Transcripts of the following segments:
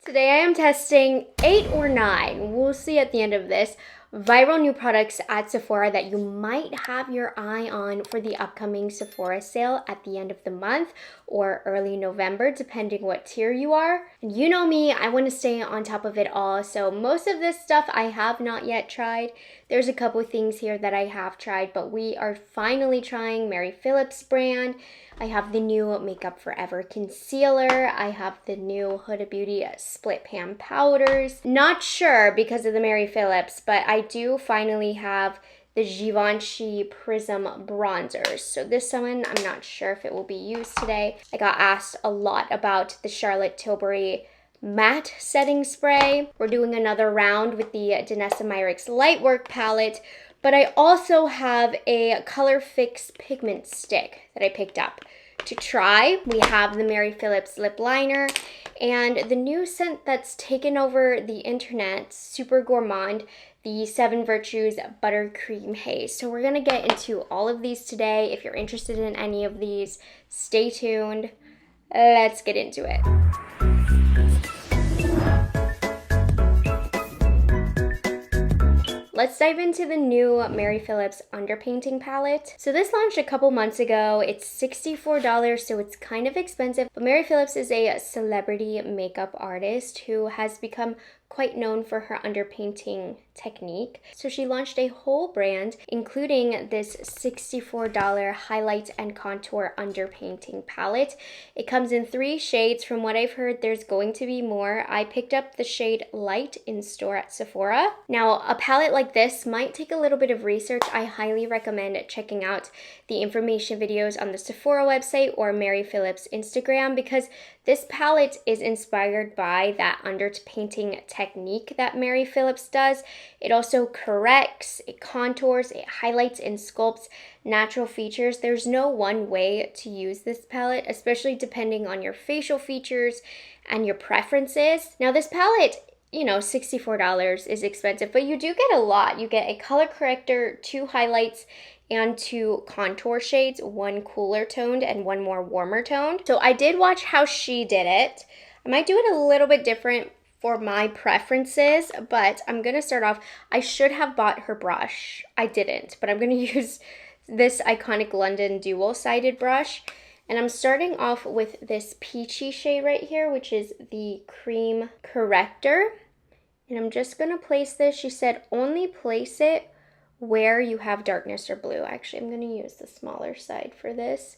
Today I am testing 8 or 9, we'll see at the end of this, viral new products at Sephora that you might have your eye on for the upcoming Sephora sale at the end of the month or early November, depending what tier you are. And you know me, I want to stay on top of it all, so most of this stuff I have not yet tried. There's a couple things here that I have tried, but we are finally trying Phillips brand. I have the new Makeup Forever concealer. I have the new Huda Beauty split pan powders. Not sure because of the Phillips, but I do finally have the Givenchy Prism bronzers. So this one, I'm not sure if it will be used today. I got asked a lot about the Charlotte Tilbury matte setting spray. We're doing another round with the Danessa Myricks Lightwork palette, but I also have a Color Fix pigment stick that I picked up to try. We have the Phillips lip liner and the new scent that's taken over the internet, super gourmand, the 7 Virtues Buttercream Haze. So we're gonna get into all of these today. If you're interested in any of these, stay tuned. Let's get into it. Let's dive into the new Phillips underpainting palette. So this launched a couple months ago. It's $64, so it's kind of expensive. But Phillips is a celebrity makeup artist who has become quite known for her underpainting technique. So she launched a whole brand, including this $64 highlight and contour underpainting palette. It comes in 3 shades. From what I've heard, there's going to be more. I picked up the shade Light in store at Sephora. Now, a palette like this might take a little bit of research. I highly recommend checking out the information videos on the Sephora website or Phillips Instagram, because this palette is inspired by that underpainting technique that Phillips does. It also corrects, it contours, it highlights and sculpts natural features. There's no one way to use this palette, especially depending on your facial features and your preferences. Now this palette, you know, $64 is expensive, but you do get a lot. You get a color corrector, 2 highlights, and 2 contour shades, 1 cooler toned and 1 more warmer toned. So I did watch how she did it. I might do it a little bit different for my preferences, but I'm gonna start off. I should have bought her brush. I didn't, but I'm gonna use this iconic London dual-sided brush. And I'm starting off with this peachy shade right here, which is the cream corrector. And I'm just gonna place this. She said only place it where you have darkness or blue. Actually, I'm gonna use the smaller side for this.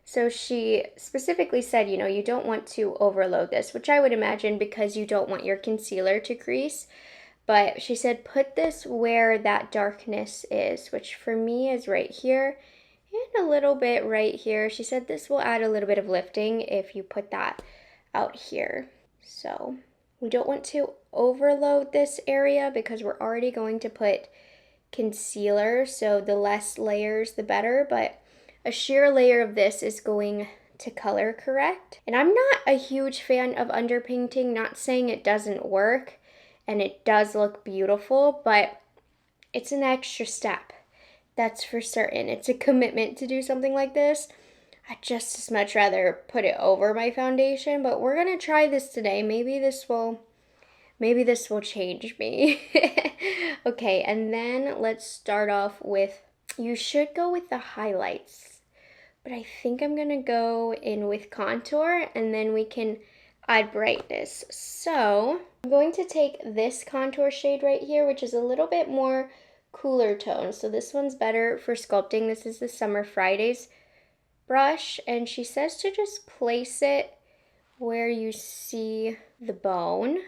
So she specifically said, you know, you don't want to overload this, which I would imagine because you don't want your concealer to crease. But she said put this where that darkness is, which for me is right here and a little bit right here. She said this will add a little bit of lifting if you put that out here. So we don't want to overload this area because we're already going to put concealer, so the less layers the better, but a sheer layer of this is going to color correct. And I'm not a huge fan of underpainting, not saying it doesn't work, and it does look beautiful, but it's an extra step. That's for certain. It's a commitment to do something like this. I'd just as much rather put it over my foundation, but we're gonna try this today. Maybe this will change me. Okay, and then let's start off with, you should go with the highlights, but I think I'm gonna go in with contour and then we can add brightness. So I'm going to take this contour shade right here, which is a little bit more cooler tone. So this one's better for sculpting. This is the Summer Fridays brush, and she says to just place it where you see the bone,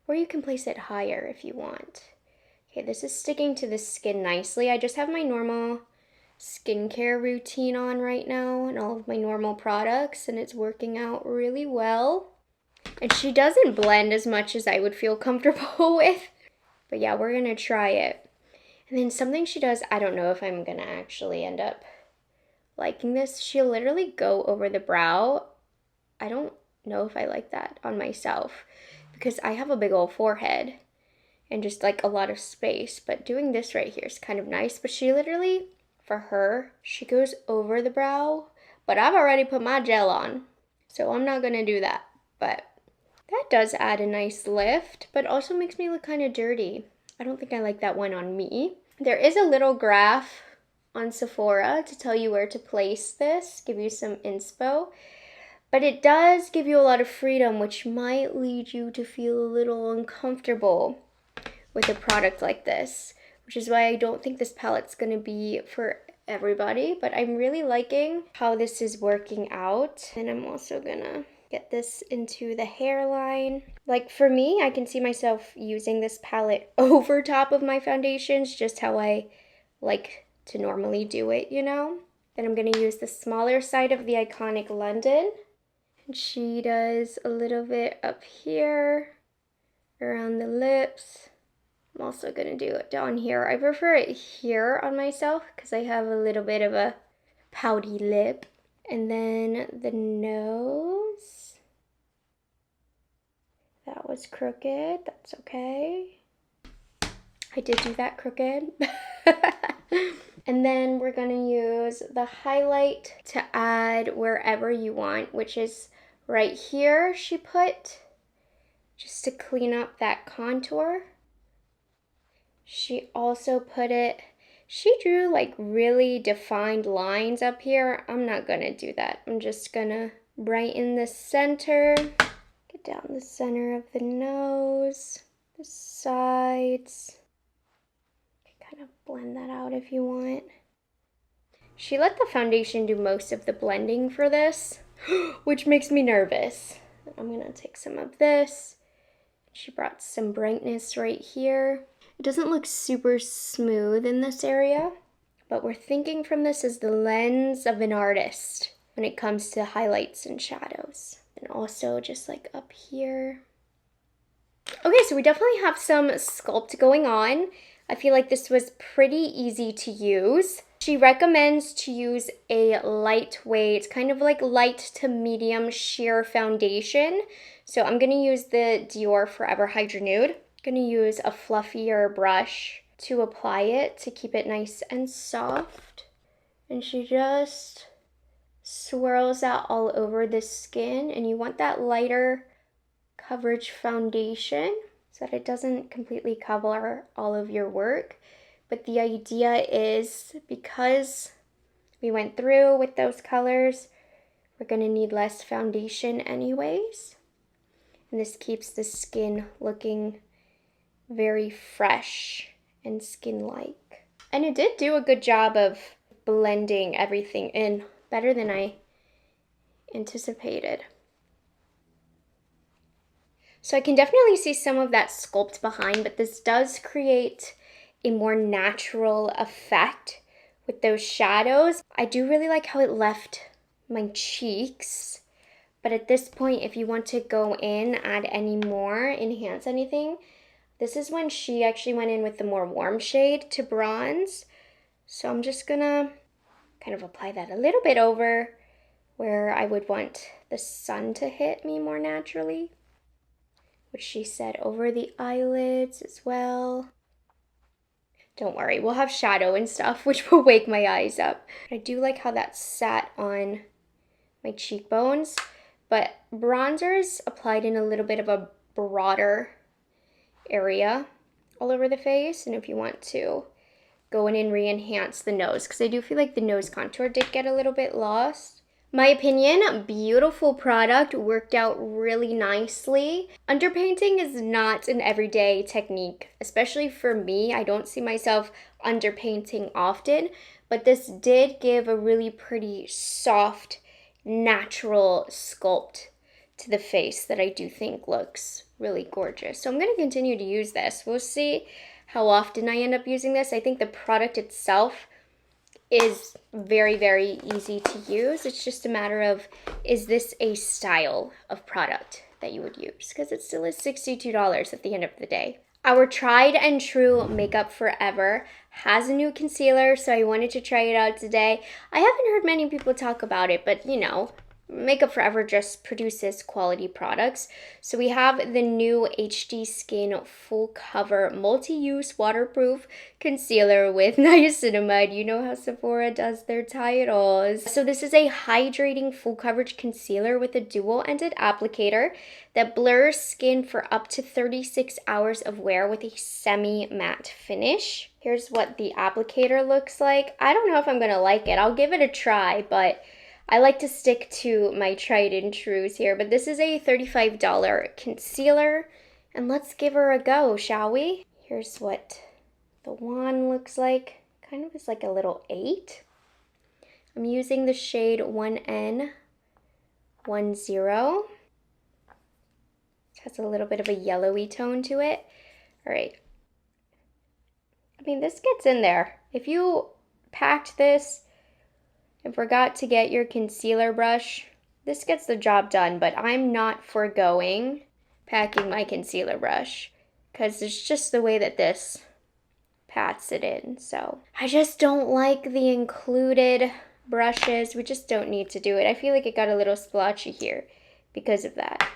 or you can place it higher if you want. Okay, this is sticking to the skin nicely. I just have my normal skincare routine on right now and all of my normal products, and it's working out really well. And she doesn't blend as much as I would feel comfortable with. But yeah, we're gonna try it. And then something she does, I don't know if I'm gonna actually end up liking this. She'll literally go over the brow. I don't know if I like that on myself because I have a big old forehead and just like a lot of space, but doing this right here is kind of nice. But she literally, for her, she goes over the brow, but I've already put my gel on, so I'm not gonna do that. But That does add a nice lift, but also makes me look kind of dirty. I don't think I like that one on me. There is a little graph on Sephora to tell you where to place this, give you some inspo. But it does give you a lot of freedom, which might lead you to feel a little uncomfortable with a product like this, which is why I don't think this palette's gonna be for everybody, but I'm really liking how this is working out. And I'm also gonna get this into the hairline. Like for me, I can see myself using this palette over top of my foundations, just how I like to normally do it, you know? Then I'm gonna use the smaller side of the Iconic London. And she does a little bit up here, around the lips. I'm also gonna do it down here. I prefer it here on myself because I have a little bit of a pouty lip. And then the nose. That was crooked, that's okay. I did do that crooked. And then we're gonna use the highlight to add wherever you want, which is right here she put, just to clean up that contour. She also put it, she drew like really defined lines up here. I'm not gonna do that. I'm just gonna brighten the center, get down the center of the nose, the sides. Kind of blend that out if you want. She let the foundation do most of the blending for this, which makes me nervous. I'm gonna take some of this. She brought some brightness right here. It doesn't look super smooth in this area, but we're thinking from this as the lens of an artist when it comes to highlights and shadows. And also just like up here. Okay, so we definitely have some sculpt going on. I feel like this was pretty easy to use. She recommends to use a lightweight, kind of like light to medium sheer foundation. So I'm gonna use the Dior Forever Hydra Nude. I'm gonna use a fluffier brush to apply it to keep it nice and soft. And she just swirls that all over the skin, and you want that lighter coverage foundation so that it doesn't completely cover all of your work. But the idea is, because we went through with those colors, we're gonna need less foundation anyways. And this keeps the skin looking very fresh and skin-like. And it did do a good job of blending everything in, better than I anticipated. So I can definitely see some of that sculpt behind, but this does create a more natural effect with those shadows. I do really like how it left my cheeks, but at this point, if you want to go in, add any more, enhance anything, this is when she actually went in with the more warm shade to bronze. So I'm just gonna kind of apply that a little bit over where I would want the sun to hit me more naturally, which she said over the eyelids as well. Don't worry, we'll have shadow and stuff, which will wake my eyes up. I do like how that sat on my cheekbones, but bronzer is applied in a little bit of a broader area all over the face. And if you want to go in and re-enhance the nose, because I do feel like the nose contour did get a little bit lost. My opinion, beautiful product, worked out really nicely. Underpainting is not an everyday technique, especially for me. I don't see myself underpainting often, but this did give a really pretty soft, natural sculpt to the face that I do think looks really gorgeous. So I'm gonna continue to use this. We'll see how often I end up using this. I think the product itself is very, very easy to use. It's just a matter of, is this a style of product that you would use? Because it still is $62 at the end of the day. Our tried and true Makeup Forever has a new concealer, so I wanted to try it out today. I haven't heard many people talk about it, but you know, Makeup Forever just produces quality products. So we have the new HD Skin Full Cover Multi-Use Waterproof Concealer with Niacinamide. You know how Sephora does their titles. So this is a hydrating full coverage concealer with a dual-ended applicator that blurs skin for up to 36 hours of wear with a semi-matte finish. Here's what the applicator looks like. I don't know if I'm gonna like it. I'll give it a try, but I like to stick to my tried and trues here, but this is a $35 concealer, and let's give her a go, shall we? Here's what the wand looks like. Kind of is like a little 8. I'm using the shade 1N10. It has a little bit of a yellowy tone to it. All right. I mean, this gets in there. If you packed this and forgot to get your concealer brush, this gets the job done, but I'm not foregoing packing my concealer brush because it's just the way that this pats it in. So I just don't like the included brushes. We just don't need to do it. I feel like it got a little splotchy here because of that.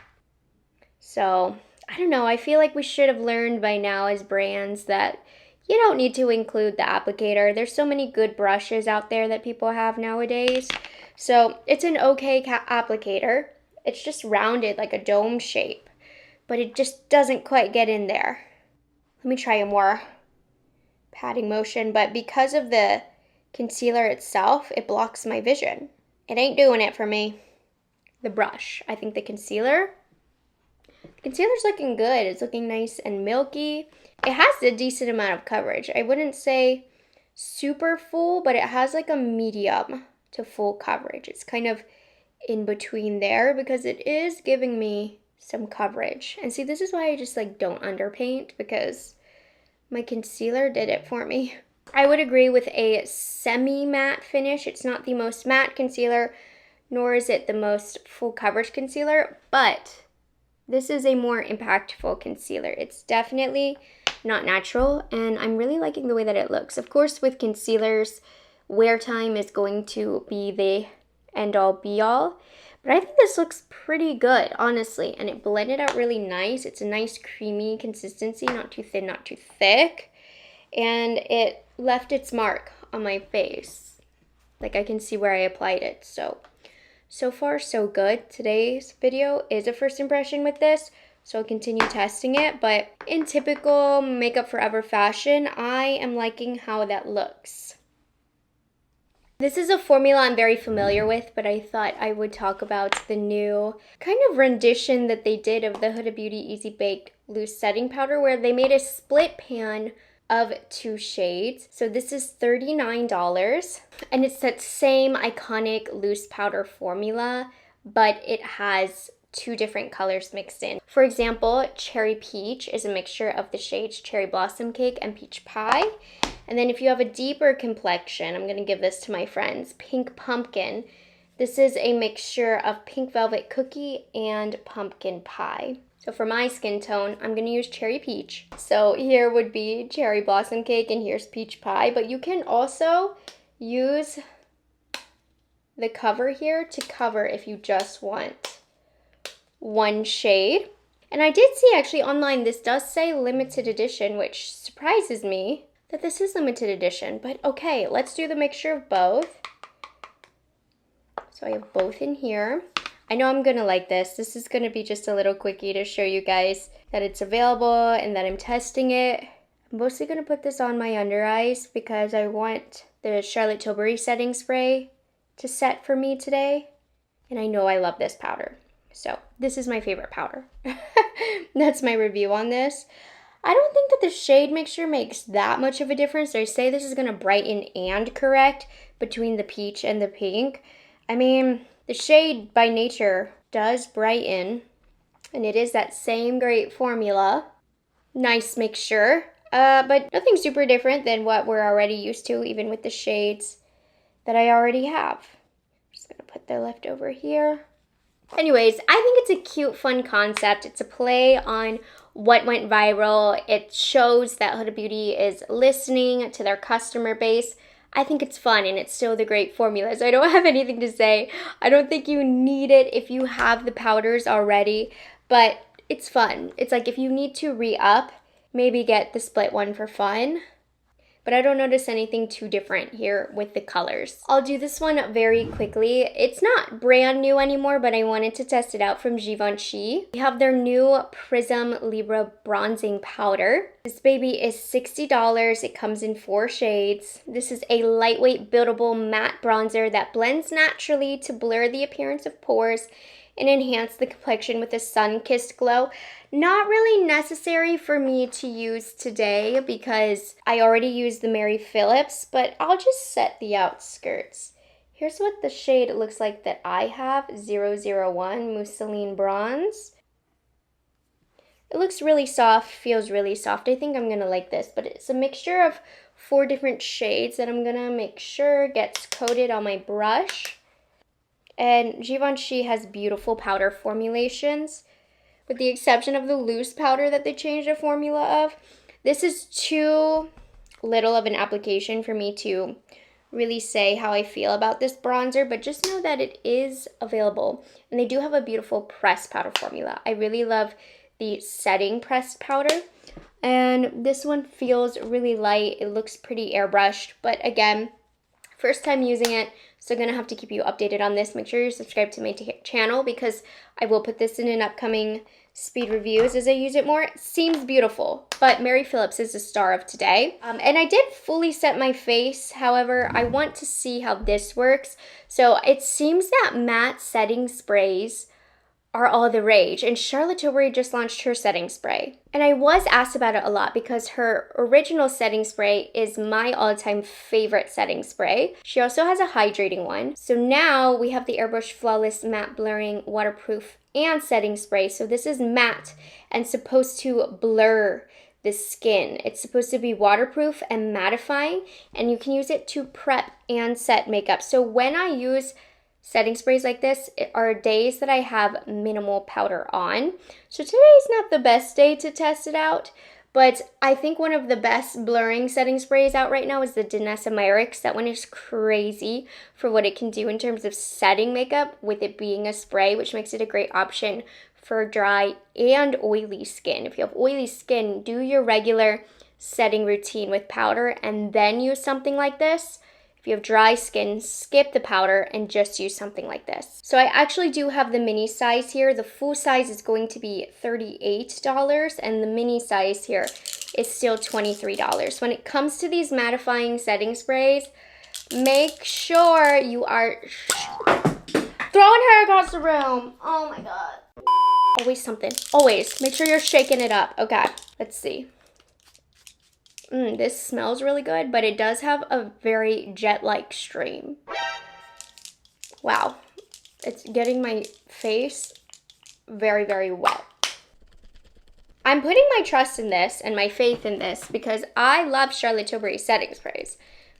So I don't know. I feel like we should have learned by now as brands that you don't need to include the applicator. There's so many good brushes out there that people have nowadays. So it's an okay applicator. It's just rounded like a dome shape, but it just doesn't quite get in there. Let me try a more patting motion, but because of the concealer itself, it blocks my vision. It ain't doing it for me. The brush. I think the concealer's looking good. It's looking nice and milky. It has a decent amount of coverage. I wouldn't say super full, but it has like a medium to full coverage. It's kind of in between there because it is giving me some coverage. And see, this is why I just like don't underpaint, because my concealer did it for me. I would agree with a semi-matte finish. It's not the most matte concealer, nor is it the most full coverage concealer, but this is a more impactful concealer. It's definitely not natural, and I'm really liking the way that it looks. Of course, with concealers, wear time is going to be the end-all be-all, but I think this looks pretty good, honestly, and it blended out really nice. It's a nice creamy consistency, not too thin, not too thick, and it left its mark on my face. Like, I can see where I applied it, so far, so good. Today's video is a first impression with this, so I'll continue testing it, but in typical Makeup Forever fashion, I am liking how that looks. This is a formula I'm very familiar with, but I thought I would talk about the new kind of rendition that they did of the Huda Beauty Easy Baked Loose Setting Powder, where they made a split pan of 2 shades. So this is $39, and it's that same iconic loose powder formula, but it has 2 different colors mixed in. For example, Cherry Peach is a mixture of the shades Cherry Blossom Cake and Peach Pie. And then if you have a deeper complexion, I'm gonna give this to my friends, Pink Pumpkin. This is a mixture of Pink Velvet Cookie and Pumpkin Pie. So for my skin tone, I'm gonna use Cherry Peach. So here would be Cherry Blossom Cake and here's Peach Pie, but you can also use the cover here to cover if you just want one shade. And I did see actually online, this does say limited edition, which surprises me that this is limited edition, but okay, let's do the mixture of both. So I have both in here. I know I'm gonna like this. This is gonna be just a little quickie to show you guys that it's available and that I'm testing it. I'm mostly gonna put this on my under eyes because I want the Charlotte Tilbury setting spray to set for me today. And I know I love this powder. So this is my favorite powder. That's my review on this. I don't think that the shade mixture makes that much of a difference. They say this is gonna brighten and correct between the peach and the pink. I mean, the shade by nature does brighten, and it is that same great formula. Nice mixture, but nothing super different than what we're already used to, even with the shades that I already have. I'm just gonna put the leftover here. Anyways, I think it's a cute, fun concept. It's a play on what went viral. It shows that Huda Beauty is listening to their customer base. I think it's fun and it's still the great formula, so I don't have anything to say. I don't think you need it if you have the powders already, but it's fun. It's like if you need to re-up, maybe get the split one for fun. But I don't notice anything too different here with the colors. I'll do this one very quickly. It's not brand new anymore, but I wanted to test it out from Givenchy. We have their new Prism Libra Bronzing Powder. This baby is $60. It comes in 4 shades. This is a lightweight buildable matte bronzer that blends naturally to blur the appearance of pores and enhance the complexion with a sun-kissed glow. Not really necessary for me to use today because I already used the Mary Phillips, but I'll just set the outskirts. Here's what the shade looks like that I have, 001 Mousseline Bronze. It looks really soft, feels really soft. I think I'm gonna like this, but it's a mixture of 4 different shades that I'm gonna make sure gets coated on my brush. And Givenchy has beautiful powder formulations, with the exception of the loose powder that they changed the formula of. This is too little of an application for me to really say how I feel about this bronzer, but just know that it is available. And they do have a beautiful pressed powder formula. I really love the setting pressed powder. And this one feels really light. It looks pretty airbrushed, but again, first time using it, so I'm gonna have to keep you updated on this. Make sure you're subscribed to my channel because I will put this in an upcoming speed reviews as I use it more. It seems beautiful, but Mary Phillips is the star of today. And I did fully set my face. However, I want to see how this works. So it seems that matte setting sprays are all the rage, and Charlotte Tilbury just launched her setting spray. And I was asked about it a lot because her original setting spray is my all-time favorite setting spray. She also has a hydrating one. So now we have the Airbrush Flawless Matte Blurring Waterproof and Setting Spray. So this is matte and supposed to blur the skin. It's supposed to be waterproof and mattifying, and you can use it to prep and set makeup. So when I use setting sprays like this, it are days that I have minimal powder on. So today's not the best day to test it out, but I think one of the best blurring setting sprays out right now is the Danessa Myricks. That one is crazy for what it can do in terms of setting makeup with it being a spray, which makes it a great option for dry and oily skin. If you have oily skin, do your regular setting routine with powder and then use something like this. If you have dry skin, skip the powder and just use something like this. So I actually do have the mini size here. The full size is going to be $38 and the mini size here is still $23. When it comes to these mattifying setting sprays, make sure you are throwing her across the room. Oh my God. Always something, always. Make sure you're shaking it up. Okay, let's see. This smells really good, but it does have a very jet-like stream. Wow, it's getting my face very, very wet. I'm putting my trust in this and my faith in this because I love Charlotte Tilbury setting sprays.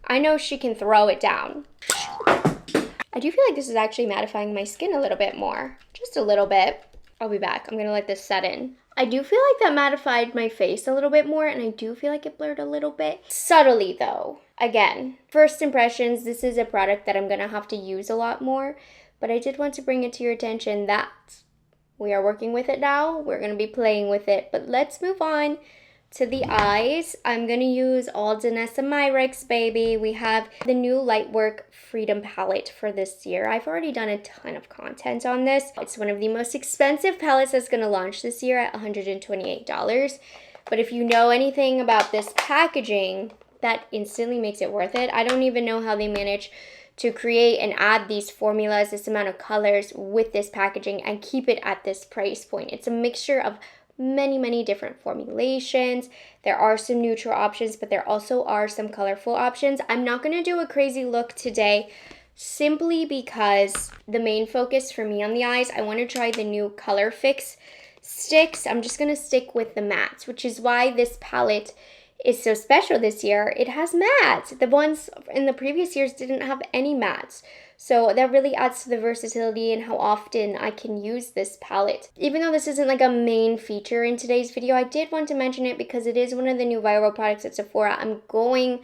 I know she can throw it down. I do feel like this is actually mattifying my skin a little bit more, just a little bit. I'll be back. I'm gonna let this set in. I do feel like that mattified my face a little bit more, and I do feel like it blurred a little bit. Subtly though. Again, first impressions, this is a product that I'm gonna have to use a lot more, but I did want to bring it to your attention that we are working with it now. We're gonna be playing with it, but let's move on to the eyes. I'm gonna use all Danessa Myricks, baby. We have the new Lightwork Freedom palette for this year. I've already done a ton of content on this. It's one of the most expensive palettes that's gonna launch this year at $128. But if you know anything about this packaging, that instantly makes it worth it. I don't even know how they manage to create and add these formulas, this amount of colors with this packaging and keep it at this price point. It's a mixture of many different formulations. There are some neutral options, but there also are some colorful options. I'm not going to do a crazy look today simply because the main focus for me on the eyes, I want to try the new Color Fix sticks. I'm just going to stick with the mattes, which is why this palette is so special this year. It has mattes. The ones in the previous years didn't have any mattes. So that really adds to the versatility and how often I can use this palette. Even though this isn't like a main feature in today's video, I did want to mention it because it is one of the new viral products at Sephora. I'm going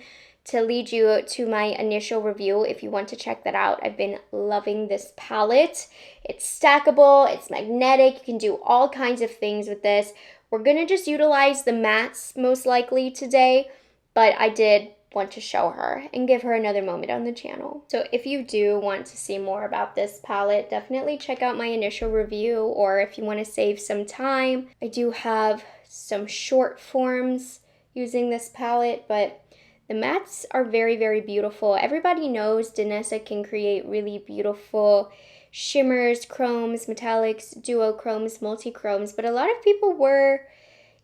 to lead you to my initial review if you want to check that out. I've been loving this palette. It's stackable, it's magnetic, you can do all kinds of things with this. We're gonna just utilize the mattes most likely today, but I did want to show her and give her another moment on the channel. So if you do want to see more about this palette, definitely check out my initial review, or if you want to save some time, I do have some short forms using this palette, but the mattes are very, very beautiful. Everybody knows Danessa can create really beautiful shimmers, chromes, metallics, duochromes, multi-chromes, but a lot of people were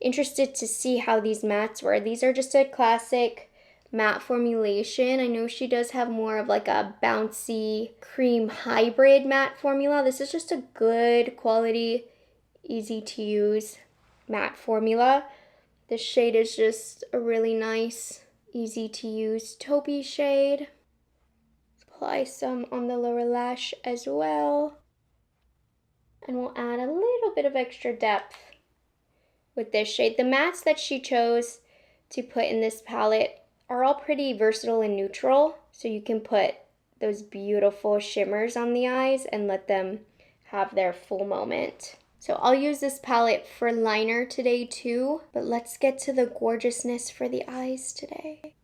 interested to see how these mattes were. These are just a classic matte formulation. I know she does have more of like a bouncy cream hybrid matte formula. This is just a good quality, easy to use matte formula. This shade is just a really nice, easy to use taupey shade. Apply some on the lower lash as well. And we'll add a little bit of extra depth with this shade. The mattes that she chose to put in this palette are all pretty versatile and neutral, so you can put those beautiful shimmers on the eyes and let them have their full moment. So I'll use this palette for liner today too, but let's get to the gorgeousness for the eyes today.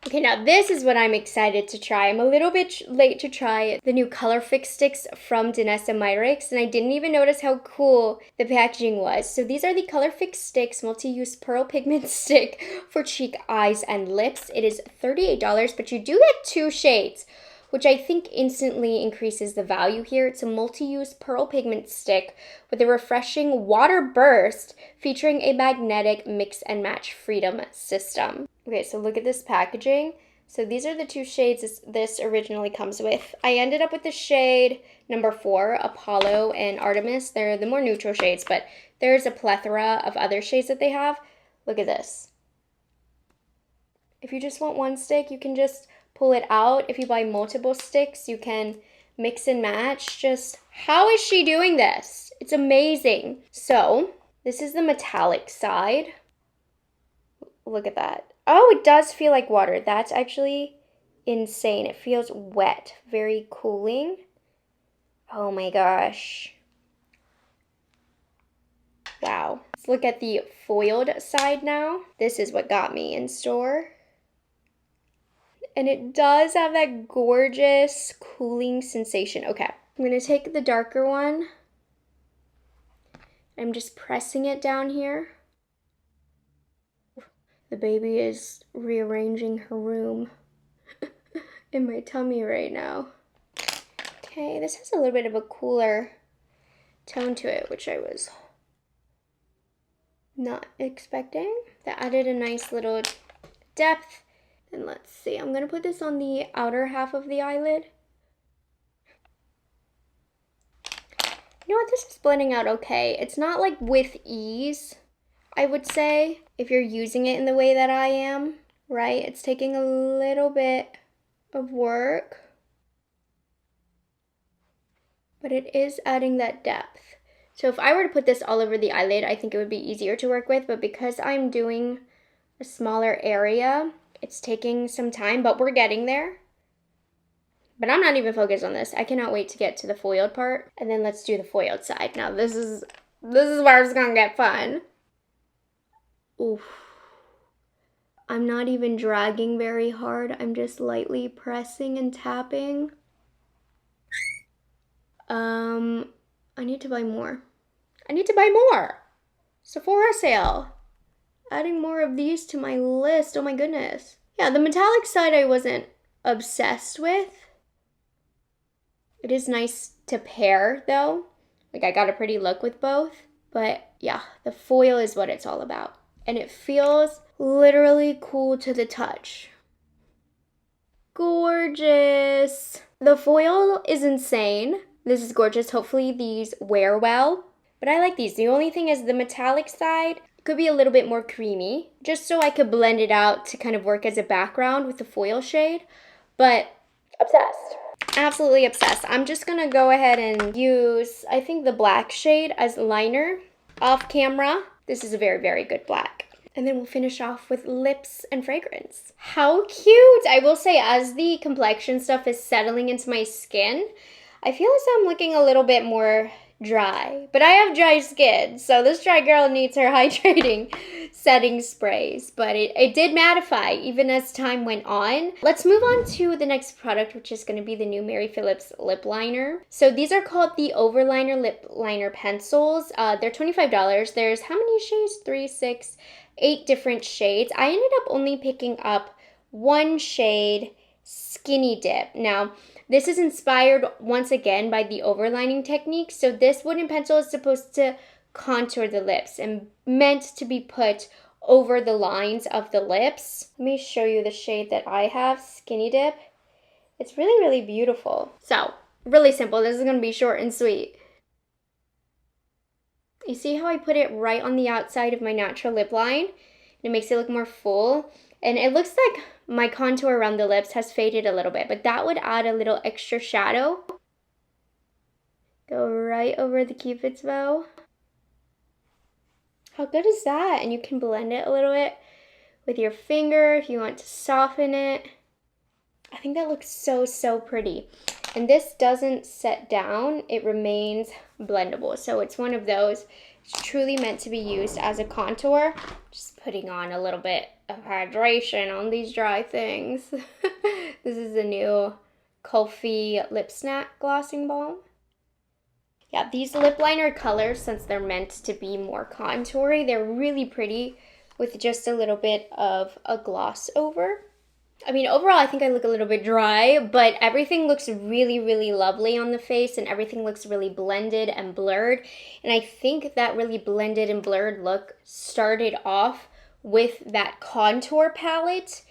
Okay, now this is what I'm excited to try. I'm a little bit late to try the new Color Fix sticks from Danessa Myricks, and I didn't even notice how cool the packaging was. So these are the Color Fix sticks multi-use pearl pigment stick for cheek, eyes, and lips. It is $38, but you do get 2 shades, which I think instantly increases the value here. It's a multi-use pearl pigment stick with a refreshing water burst featuring a magnetic mix and match freedom system. Okay, so look at this packaging. So these are the 2 shades this originally comes with. I ended up with the shade number 4, Apollo and Artemis. They're the more neutral shades, but there's a plethora of other shades that they have. Look at this. If you just want one stick, you can just pull it out. If you buy multiple sticks, you can mix and match. Just, how is she doing this? It's amazing. So this is the metallic side. Look at that. Oh, it does feel like water. That's actually insane. It feels wet, very cooling. Oh my gosh. Wow. Let's look at the foiled side now. This is what got me in store. And it does have that gorgeous cooling sensation. Okay, I'm gonna take the darker one. I'm just pressing it down here. The baby is rearranging her room in my tummy right now. Okay, this has a little bit of a cooler tone to it, which I was not expecting. That added a nice little depth. And let's see, I'm gonna put this on the outer half of the eyelid. You know what, this is blending out okay. It's not like with ease, I would say, if you're using it in the way that I am, right? It's taking a little bit of work, but it is adding that depth. So if I were to put this all over the eyelid, I think it would be easier to work with, but because I'm doing a smaller area, it's taking some time, but we're getting there. But I'm not even focused on this. I cannot wait to get to the foiled part. And then let's do the foiled side. Now this is where it's gonna get fun. Oof. I'm not even dragging very hard. I'm just lightly pressing and tapping. I need to buy more. I need to buy more. Sephora sale. Adding more of these to my list. Oh my goodness. Yeah, the metallic side I wasn't obsessed with. It is nice to pair though. Like I got a pretty look with both. But yeah, the foil is what it's all about. And it feels literally cool to the touch. Gorgeous. The foil is insane. This is gorgeous. Hopefully these wear well. But I like these. The only thing is the metallic side could be a little bit more creamy, just so I could blend it out to kind of work as a background with the foil shade. But obsessed. Absolutely obsessed. I'm just gonna go ahead and use, I think, the black shade as liner off camera. This is a very, very good black. And then we'll finish off with lips and fragrance. How cute! I will say, as the complexion stuff is settling into my skin, I feel as though I'm looking a little bit more dry. But I have dry skin, so this dry girl needs her hydrating setting sprays. But it did mattify even as time went on. Let's move on to the next product, which is going to be the new Mary Phillips lip liner. So these are called the Overliner Lip Liner Pencils. They're $25. There's how many shades? 3, 6, 8 different shades. I ended up only picking up one shade, Skinny Dip. Now, this is inspired once again by the overlining technique. So this wooden pencil is supposed to contour the lips and meant to be put over the lines of the lips. Let me show you the shade that I have, Skinny Dip. It's really, really beautiful. So, really simple. This is going to be short and sweet. You see how I put it right on the outside of my natural lip line? It makes it look more full. And it looks like my contour around the lips has faded a little bit, but that would add a little extra shadow. Go right over the Cupid's bow. How good is that? And you can blend it a little bit with your finger if you want to soften it. I think that looks so, so pretty. And this doesn't set down, it remains blendable. So it's one of those, it's truly meant to be used as a contour. Just putting on a little bit of hydration on these dry things. This is the new Kulfi Lip Snack Glossing Balm. Yeah, these lip liner colors, since they're meant to be more contoury, they're really pretty with just a little bit of a gloss over. I mean, overall, I think I look a little bit dry, but everything looks really, really lovely on the face, and everything looks really blended and blurred. And I think that really blended and blurred look started off with that contour palette,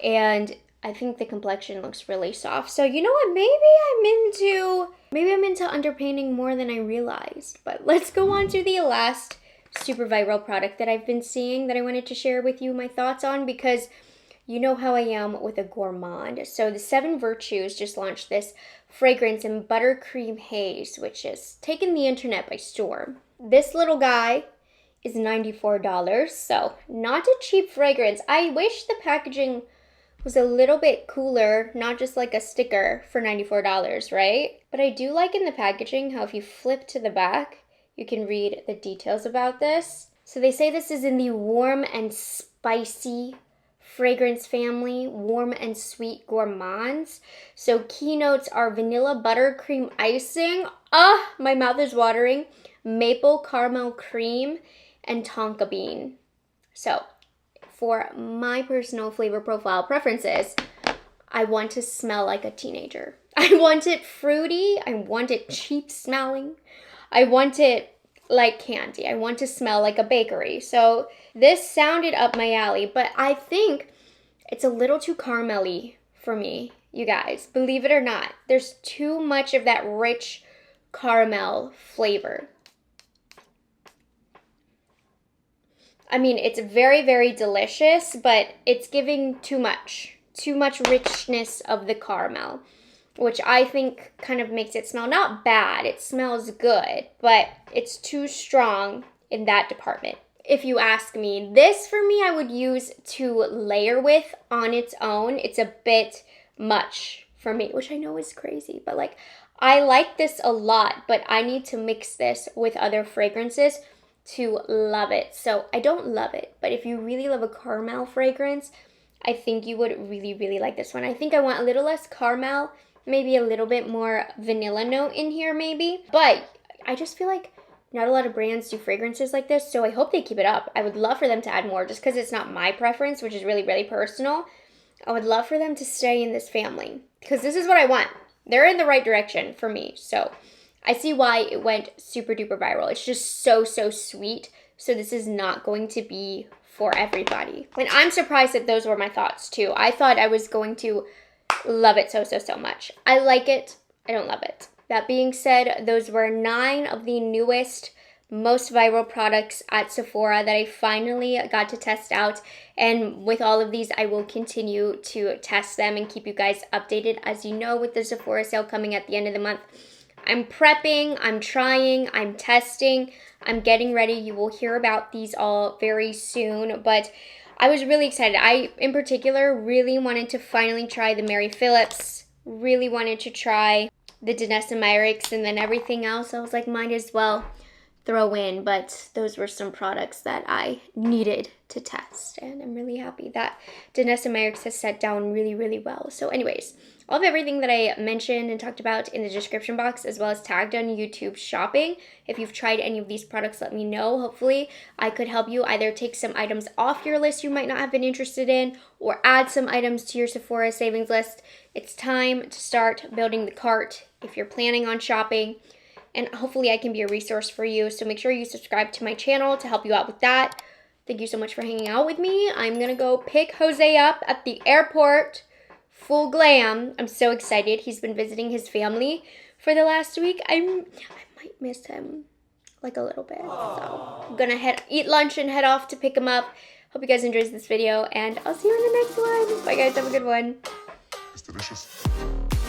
and I think the complexion looks really soft. So you know what, maybe I'm into underpainting more than I realized. But let's go on to the last super viral product that I've been seeing that I wanted to share with you my thoughts on, because you know how I am with a gourmand. So the 7 Virtues just launched this fragrance in Buttercream Haze, which has taken the internet by storm. This little guy is $94, so not a cheap fragrance. I wish the packaging was a little bit cooler, not just like a sticker for $94, right? But I do like in the packaging how if you flip to the back, you can read the details about this. So they say this is in the warm and spicy fragrance family, warm and sweet gourmands. So keynotes are vanilla buttercream icing. My mouth is watering. Maple caramel cream and tonka bean. So for my personal flavor profile preferences, I want to smell like a teenager. I want it fruity. I want it cheap smelling. I want it like candy. I want to smell like a bakery. So this sounded up my alley, but I think it's a little too caramelly for me, you guys. Believe it or not, there's too much of that rich caramel flavor. I mean, it's very, very delicious, but it's giving too much richness of the caramel, which I think kind of makes it smell not bad. It smells good, but it's too strong in that department. If you ask me, this for me I would use to layer with on its own. It's a bit much for me, which I know is crazy, but like I like this a lot, but I need to mix this with other fragrances to love it. So I don't love it, but if you really love a caramel fragrance, I think you would really, really like this one. I think I want a little less caramel, maybe a little bit more vanilla note in here maybe, but I just feel like not a lot of brands do fragrances like this, so I hope they keep it up. I would love for them to add more, just because it's not my preference, which is really, really personal. I would love for them to stay in this family, because this is what I want. They're in the right direction for me, so I see why it went super duper viral. It's just so, so sweet, so this is not going to be for everybody. And I'm surprised that those were my thoughts too. I thought I was going to love it so, so, so much. I like it, I don't love it. That being said, those were 9 of the newest, most viral products at Sephora that I finally got to test out. And with all of these, I will continue to test them and keep you guys updated. As you know, with the Sephora sale coming at the end of the month, I'm prepping, I'm trying, I'm testing. I'm getting ready. You will hear about these all very soon, but I was really excited. I, in particular, really wanted to finally try the Mary Phillips, really wanted to try the Danessa Myricks, and then everything else I was like, might as well throw in, but those were some products that I needed to test, and I'm really happy that Danessa Myricks has set down really, really well. So anyways, all of everything that I mentioned and talked about in the description box, as well as tagged on YouTube shopping. If you've tried any of these products, let me know. Hopefully I could help you either take some items off your list you might not have been interested in, or add some items to your Sephora savings list. It's time to start building the cart if you're planning on shopping, and hopefully I can be a resource for you. So make sure you subscribe to my channel to help you out with that. Thank you so much for hanging out with me. I'm gonna go pick Jose up at the airport, full glam. I'm so excited. He's been visiting his family for the last week. I might miss him like a little bit. So I'm gonna eat lunch and head off to pick him up. Hope you guys enjoyed this video, and I'll see you in the next one. Bye guys, have a good one. It's delicious.